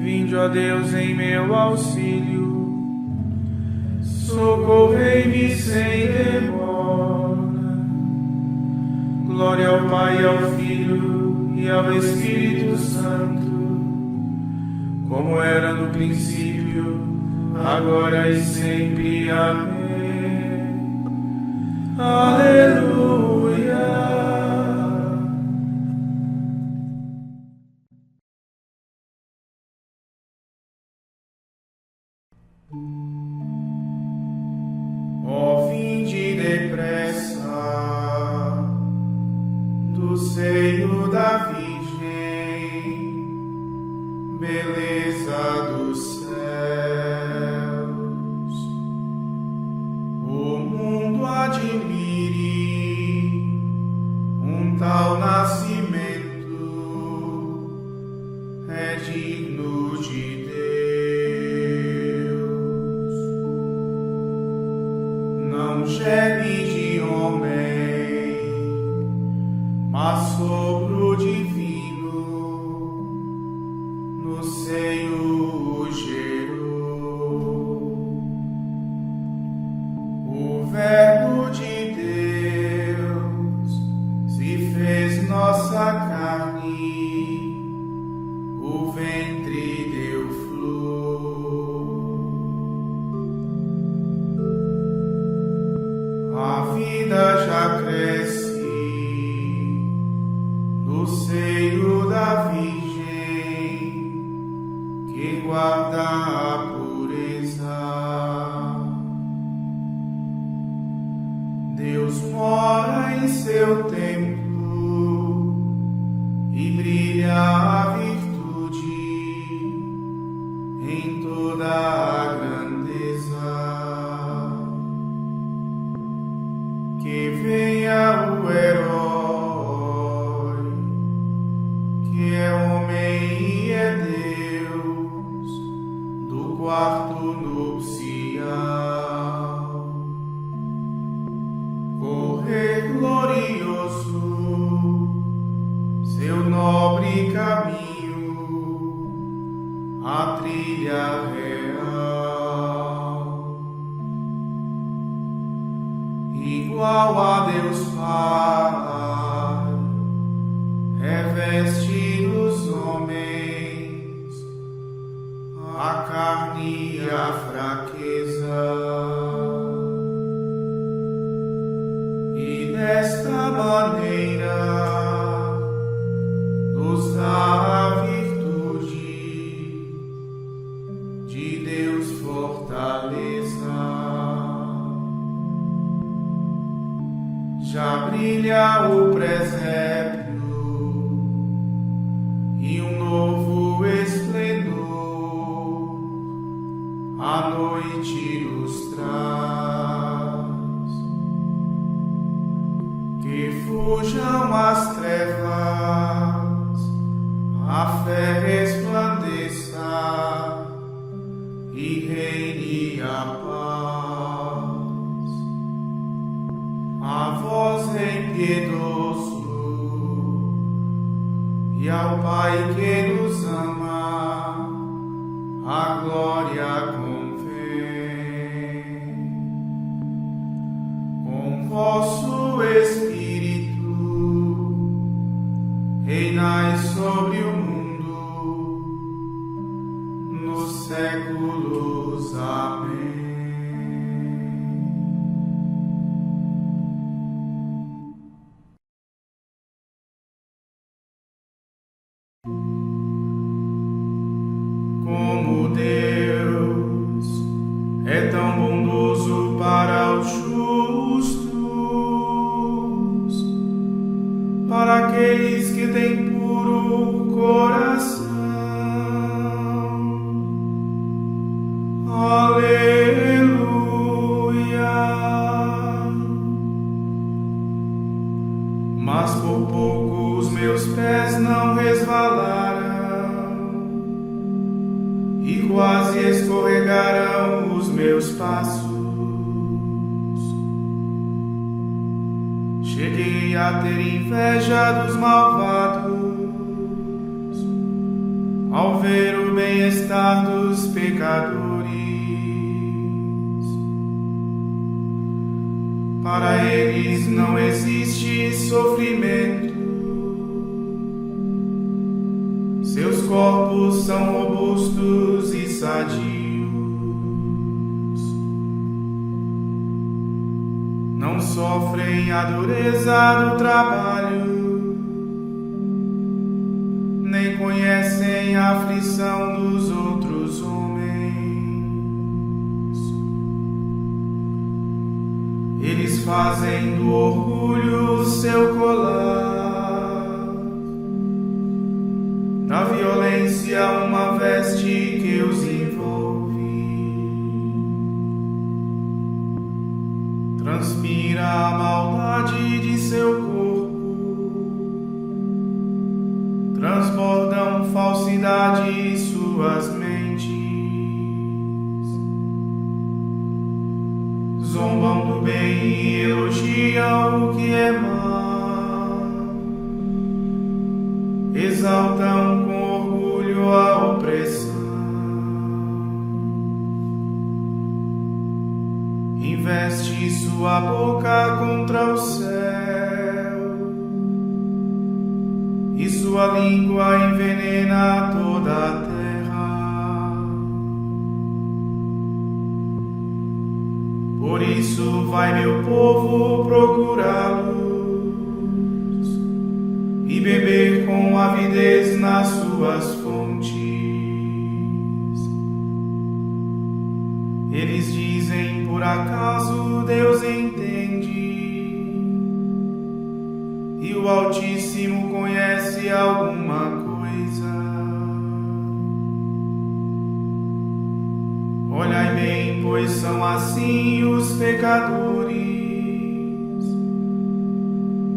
Vinde, ó Deus, em meu auxílio, socorrei-me sem demora. Glória ao Pai, ao Filho e ao Espírito Santo, como era no princípio, agora e sempre. Amém. Aleluia. Ó, vinde depressa do seio da Virgem, beleza dos céus. O mundo admire um tal nascimento, é digno de Deus. Não germe de homem, mas sopro divino no seio o gerou. O Verbo de Deus se fez nossa carne, o ventre deu flor. A vida já cresce no seio da Virgem que guarda a pureza. Deus mora em seu templo e brilha a virtude em toda a grandeza. Que venha o herói, que é homem e é Deus, do quarto nupcial. Correr glorioso seu nobre caminho, a trilha real. Igual a Deus Pai, reveste dos homens a carne e a fraqueza. E desta maneira nos dá a virtude de Deus fortaleza. Já brilha o presépio e um novo esplendor a noite nos traz. Que fujam as trevas, a fé resplandeça e reine a paz. A vós, Rei piedoso, e ao Pai que nos ama, a glória convém. Com vosso Espírito, reinai sobre o mundo, nos séculos. Amém. Como Deus é tão bondoso para os justos, para aqueles que têm puro coração. Aleluia. Mas por pouco os meus pés não resvalaram e quase escorregarão os meus passos. Cheguei a ter inveja dos malvados ao ver o bem-estar dos pecadores. Para eles não existe sofrimento. Seus corpos são robustos e sadios. Não sofrem a dureza do trabalho, nem conhecem a aflição dos outros homens. Eles fazem do orgulho seu colar, da violência uma veste que os envolve. Transpira a maldade de seu corpo, transbordam falsidade em suas mentes, zombam do bem e elogiam o que é mal, exaltam com orgulho a opressão, investe sua boca contra o céu, e sua língua envenena toda a terra. Por isso vai meu povo procurá-los e beber com avidez nas suas fontes. Eles dizem: por acaso Deus entende? E o Altíssimo conhece alguma coisa? Olhai bem, pois são assim os pecadores,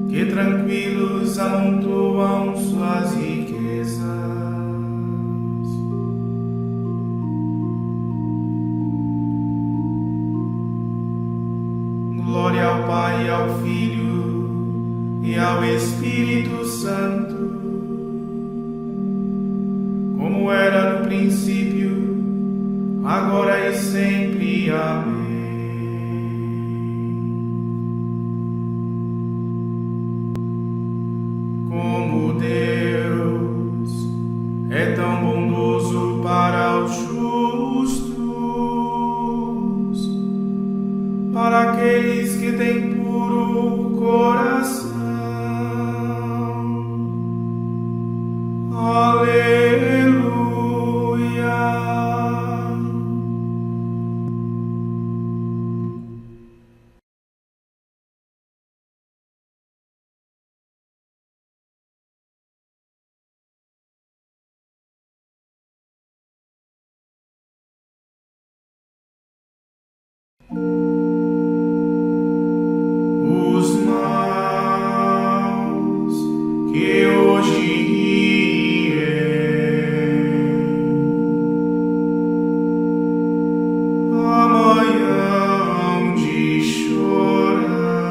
que tranquilos amontoam suas riquezas. Glória ao Pai, ao Filho e ao Espírito Santo, como era no princípio, agora e sempre. Amém. Como Deus é tão bondoso para os justos, para aqueles que têm puro coração. Aleluia. Os maus que hoje riem, amanhã hão de chorar.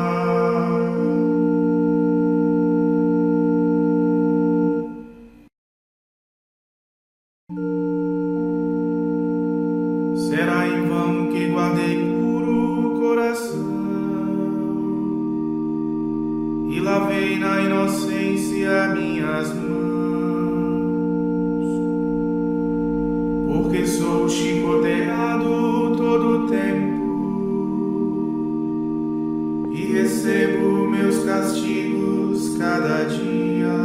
Será em vão que guardei puro o coração e lavei na inocência minhas mãos, porque sou chicoteado todo o tempo e recebo meus castigos cada dia.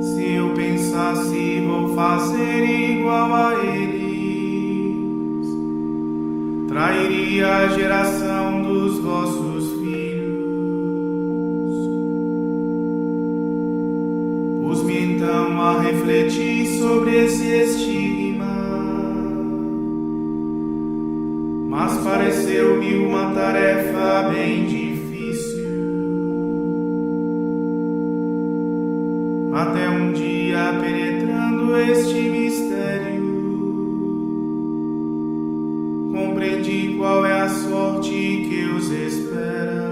Se eu pensasse vou fazer igual a eles, trairia a geração dos vossos filhos. Pus-me então a refletir sobre esse estigma, mas pareceu-me uma tarefa bem difícil. Até um dia, penetrando este mistério, compreendi qual é a sorte que os espera.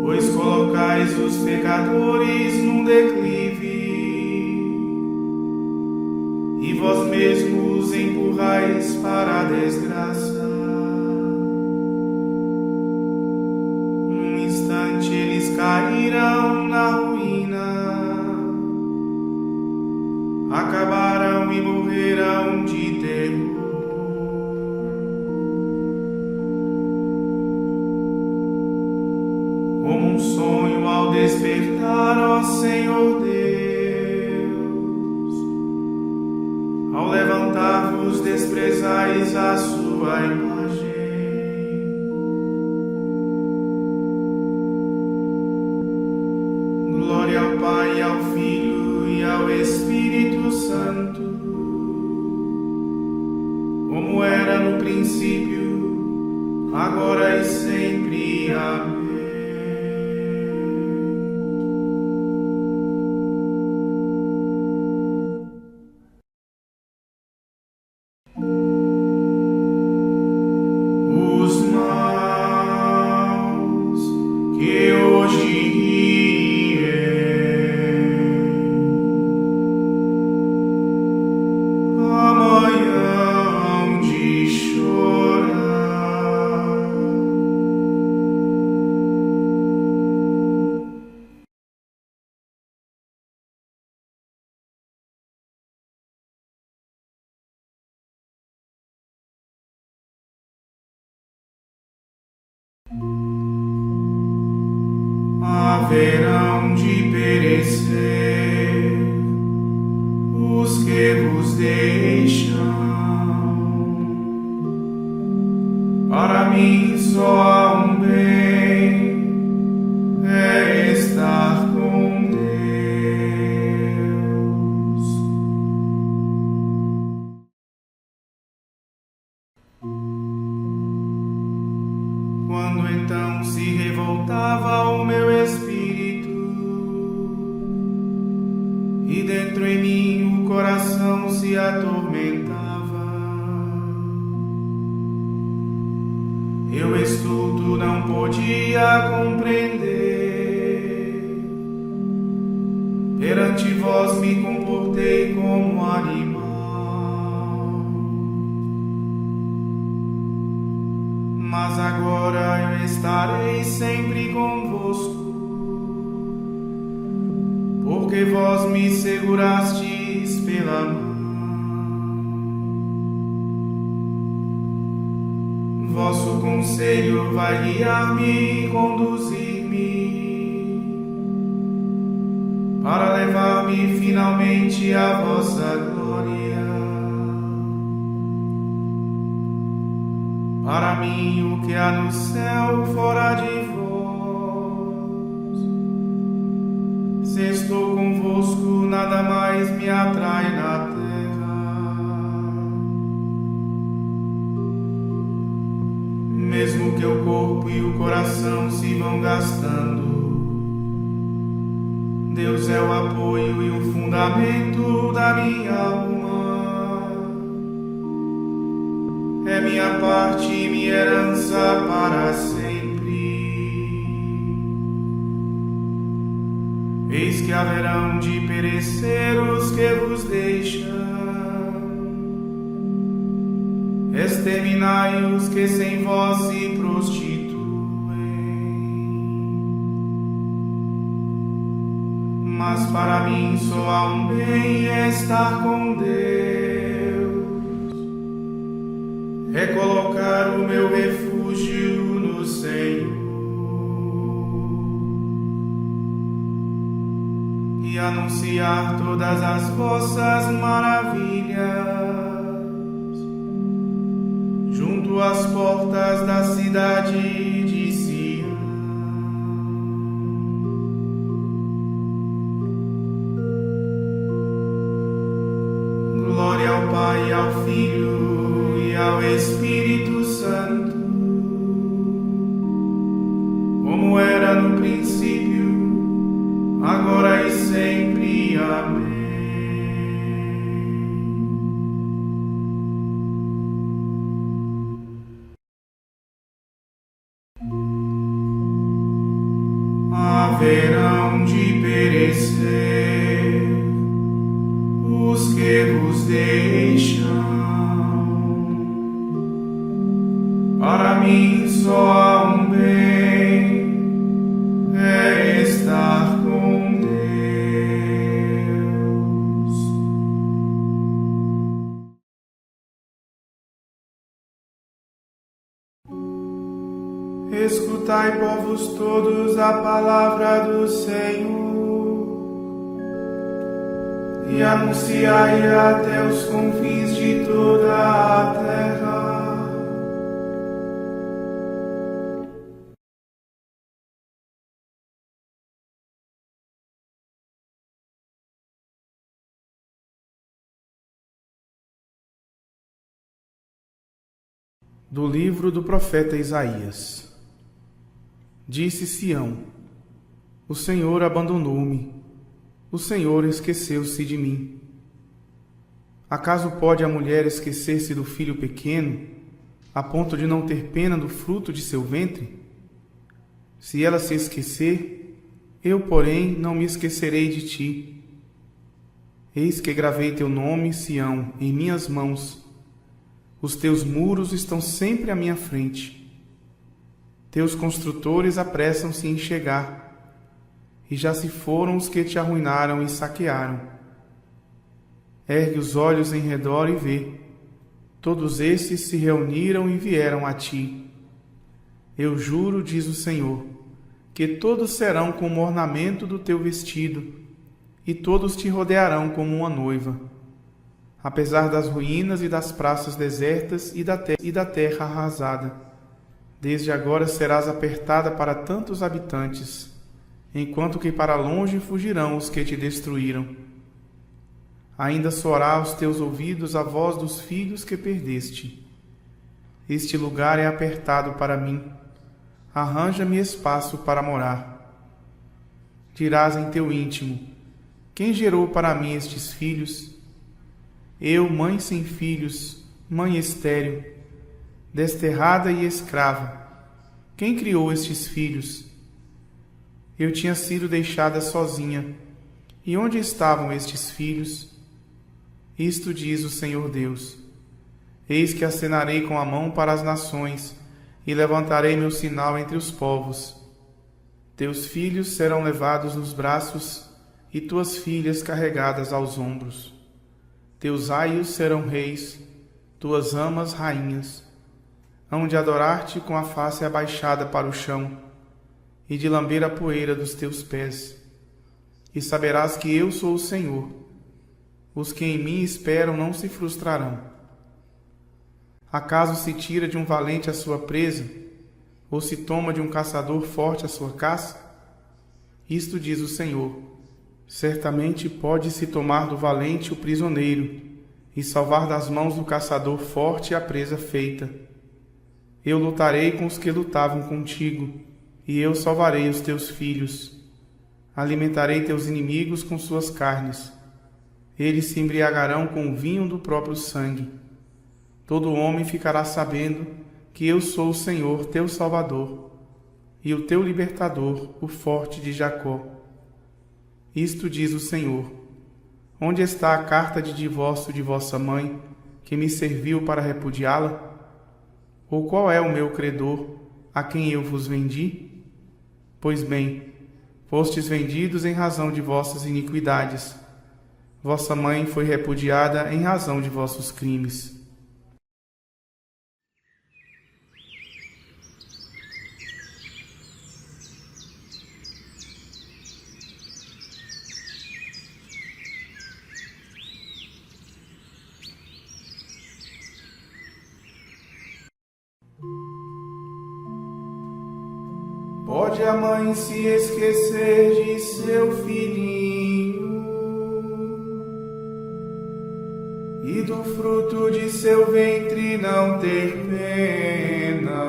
Pois colocais leváis os pecadores num declive, e vós mesmos empurrais para a desgraça. Num instante eles caíram na ruína, acabaram e morreram de terror. Como um sonho ao despertar, ó Senhor Deus, ao levantar-vos desprezais a sua imagem. Glória ao Pai, ao Filho e ao Espírito Santo, como era no princípio, agora e sempre. Amém. Os maus que hoje riem, amanhã hão de chorar. Haverão de perecer os que vos deixam. Para mim só há um bem, é estar com Deus. Quando então se revoltava o meu espírito, e dentro em mim o coração se atormentava, eu estulto não podia compreender. Perante vós me comportei como animal, mas agora eu estarei sempre convosco, porque vós me segurastes pela mão. Vosso conselho vai guiar-me e conduzir-me, para levar-me finalmente à vossa glória. Para mim, o que há no céu fora de vós, se estou convosco, nada mais me atrai na terra. Mesmo que o corpo e o coração se vão gastando, Deus é o apoio e o fundamento da minha alma. É minha parte e minha herança para sempre. Eis que haverão de perecer os que vos deixam. Exterminai os que sem vós se prostituem. Mas para mim só há um bem, estar com Deus. É colocar o meu refúgio no Senhor e anunciar todas as vossas maravilhas junto às portas da cidade de Sião. Glória ao Pai, ao Filho e ao Espírito Santo, como era no princípio, agora e sempre. Amém. Haverá mim só há um bem, é estar com Deus. Escutai, povos todos, a palavra do Senhor, e anunciai até os confins de toda a terra. Do livro do profeta Isaías. Disse Sião: o Senhor abandonou-me, o Senhor esqueceu-se de mim. Acaso pode a mulher esquecer-se do filho pequeno, a ponto de não ter pena do fruto de seu ventre? Se ela se esquecer, eu, porém, não me esquecerei de ti. Eis que gravei teu nome, Sião, em minhas mãos. Os teus muros estão sempre à minha frente. Teus construtores apressam-se em chegar, e já se foram os que te arruinaram e saquearam. Ergue os olhos em redor e vê. Todos estes se reuniram e vieram a ti. Eu juro, diz o Senhor, que todos serão como ornamento do teu vestido, e todos te rodearão como uma noiva. Apesar das ruínas e das praças desertas e da terra arrasada, desde agora serás apertada para tantos habitantes, enquanto que para longe fugirão os que te destruíram. Ainda soará aos teus ouvidos a voz dos filhos que perdeste. Este lugar é apertado para mim, arranja-me espaço para morar. Dirás em teu íntimo: quem gerou para mim estes filhos? Eu, mãe sem filhos, mãe estéril, desterrada e escrava, quem criou estes filhos? Eu tinha sido deixada sozinha, e onde estavam estes filhos? Isto diz o Senhor Deus: eis que acenarei com a mão para as nações, e levantarei meu sinal entre os povos. Teus filhos serão levados nos braços, e tuas filhas carregadas aos ombros. Teus aios serão reis, tuas amas rainhas. Hão de adorar-te com a face abaixada para o chão, e de lamber a poeira dos teus pés. E saberás que eu sou o Senhor. Os que em mim esperam não se frustrarão. Acaso se tira de um valente a sua presa, ou se toma de um caçador forte a sua caça? Isto diz o Senhor: certamente pode-se tomar do valente o prisioneiro, e salvar das mãos do caçador forte a presa feita. Eu lutarei com os que lutavam contigo, e eu salvarei os teus filhos. Alimentarei teus inimigos com suas carnes. Eles se embriagarão com o vinho do próprio sangue. Todo homem ficará sabendo que eu sou o Senhor, teu Salvador, e o teu libertador, o forte de Jacó. Isto diz o Senhor: onde está a carta de divórcio de vossa mãe, que me serviu para repudiá-la? Ou qual é o meu credor, a quem eu vos vendi? Pois bem, fostes vendidos em razão de vossas iniquidades. Vossa mãe foi repudiada em razão de vossos crimes. Pode a mãe se esquecer de seu filhinho e do fruto de seu ventre não ter pena?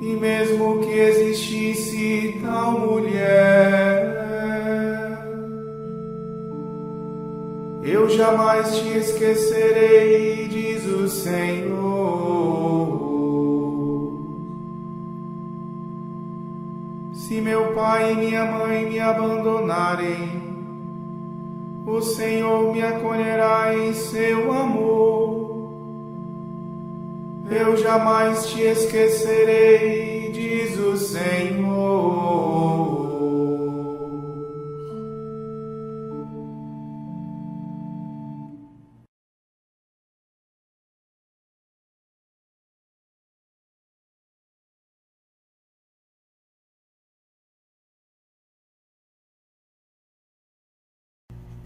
E mesmo que existisse tal mulher, eu jamais te esquecerei, diz o Senhor. Se meu pai e minha mãe me abandonarem, o Senhor me acolherá em seu amor eu jamais te esquecerei, diz o Senhor.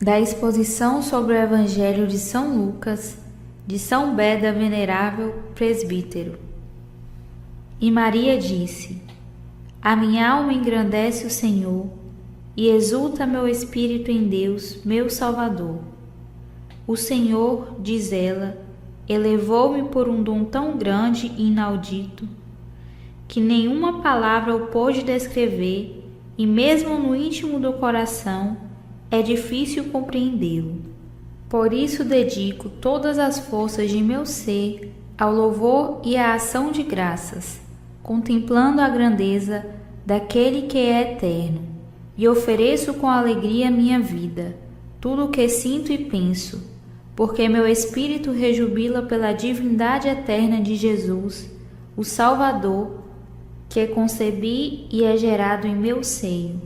Da exposição sobre o Evangelho de São Lucas, de São Beda Venerável Presbítero. E Maria disse: A minha alma engrandece o Senhor, e exulta meu espírito em Deus, meu Salvador. O Senhor, diz ela, elevou-me por um dom tão grande e inaudito, que nenhuma palavra o pôde descrever, e mesmo no íntimo do coração é difícil compreendê-lo. Por isso dedico todas as forças de meu ser ao louvor e à ação de graças, contemplando a grandeza daquele que é eterno, e ofereço com alegria minha vida, tudo o que sinto e penso, porque meu espírito rejubila pela divindade eterna de Jesus, o Salvador, que concebi e é gerado em meu seio.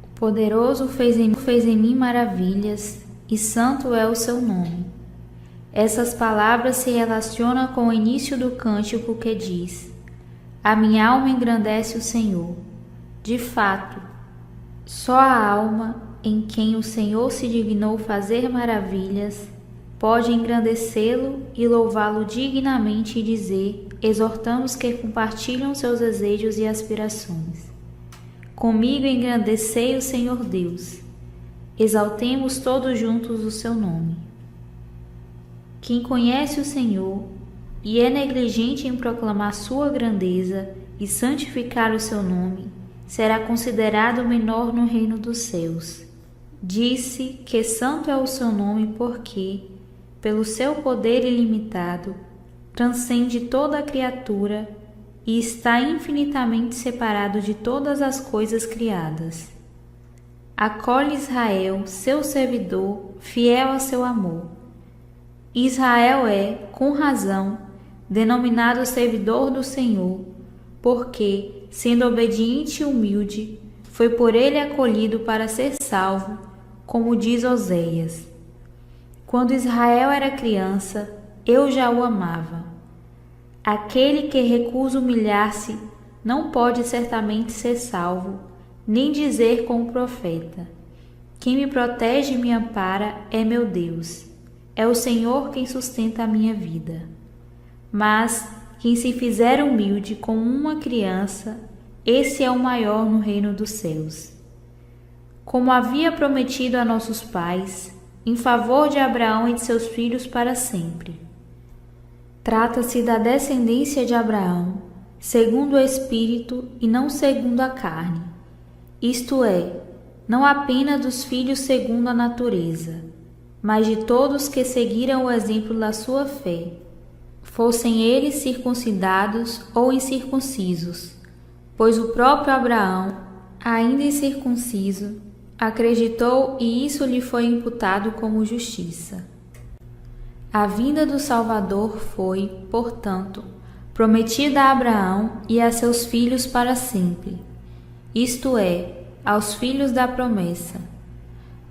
O Poderoso fez em mim maravilhas, e santo é o seu nome. Essas palavras se relacionam com o início do cântico que diz: A minha alma engrandece o Senhor. De fato, só a alma em quem o Senhor se dignou fazer maravilhas pode engrandecê-lo e louvá-lo dignamente e dizer, exortando os que compartilham seus desejos e aspirações: Comigo engrandecei o Senhor Deus. Exaltemos todos juntos o seu nome. Quem conhece o Senhor e é negligente em proclamar sua grandeza e santificar o seu nome, será considerado menor no reino dos céus. Disse que santo é o seu nome porque, pelo seu poder ilimitado, transcende toda a criatura e está infinitamente separado de todas as coisas criadas. Acolhe Israel, seu servidor, fiel a seu amor. Israel é, com razão, denominado servidor do Senhor, porque, sendo obediente e humilde, foi por ele acolhido para ser salvo, como diz Oséias: Quando Israel era criança, eu já o amava. Aquele que recusa humilhar-se não pode certamente ser salvo, nem dizer com o profeta: Quem me protege e me ampara é meu Deus. É o Senhor quem sustenta a minha vida. Mas quem se fizer humilde como uma criança, esse é o maior no reino dos céus. Como havia prometido a nossos pais, em favor de Abraão e de seus filhos para sempre. Trata-se da descendência de Abraão, segundo o Espírito e não segundo a carne, isto é, não apenas dos filhos segundo a natureza, mas de todos que seguiram o exemplo da sua fé, fossem eles circuncidados ou incircuncisos, pois o próprio Abraão, ainda incircunciso, acreditou e isso lhe foi imputado como justiça. A vinda do Salvador foi, portanto, prometida a Abraão e a seus filhos para sempre, isto é, aos filhos da promessa,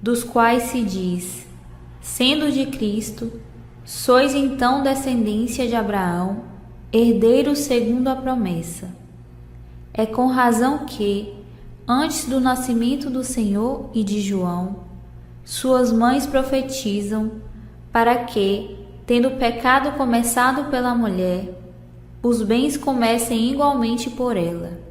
dos quais se diz: sendo de Cristo, sois então descendência de Abraão, herdeiros segundo a promessa. É com razão que, antes do nascimento do Senhor e de João, suas mães profetizam, para que, tendo o pecado começado pela mulher, os bens comecem igualmente por ela.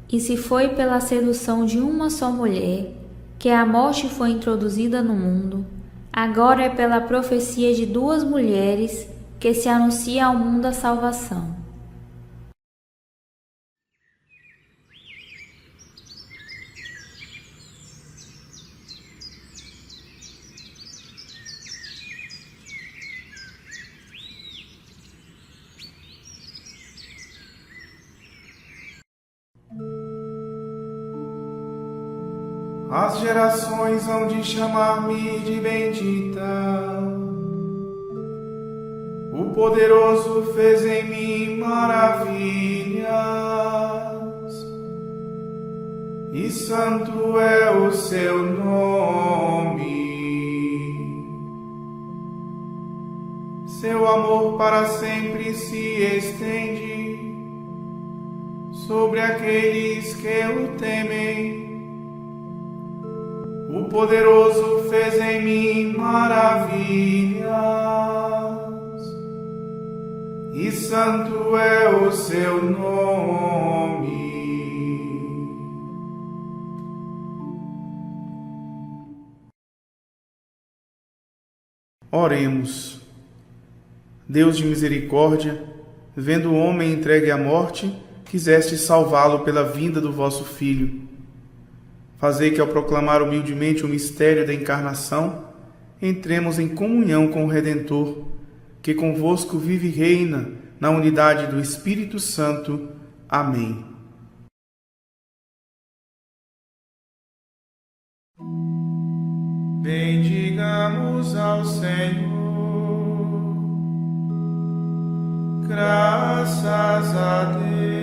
E se foi pela sedução de uma só mulher que a morte foi introduzida no mundo, agora é pela profecia de duas mulheres que se anuncia ao mundo a salvação. As gerações hão de chamar-me de bendita. O poderoso fez em mim maravilhas, e santo é o seu nome. Seu amor para sempre se estende sobre aqueles que o temem. O poderoso fez em mim maravilhas, e santo é o seu nome. Oremos. Deus de misericórdia, vendo o homem entregue à morte, quiseste salvá-lo pela vinda do vosso Filho. Fazei que, ao proclamar humildemente o mistério da encarnação, entremos em comunhão com o Redentor, que convosco vive e reina na unidade do Espírito Santo. Amém. Bendigamos ao Senhor. Graças a Deus.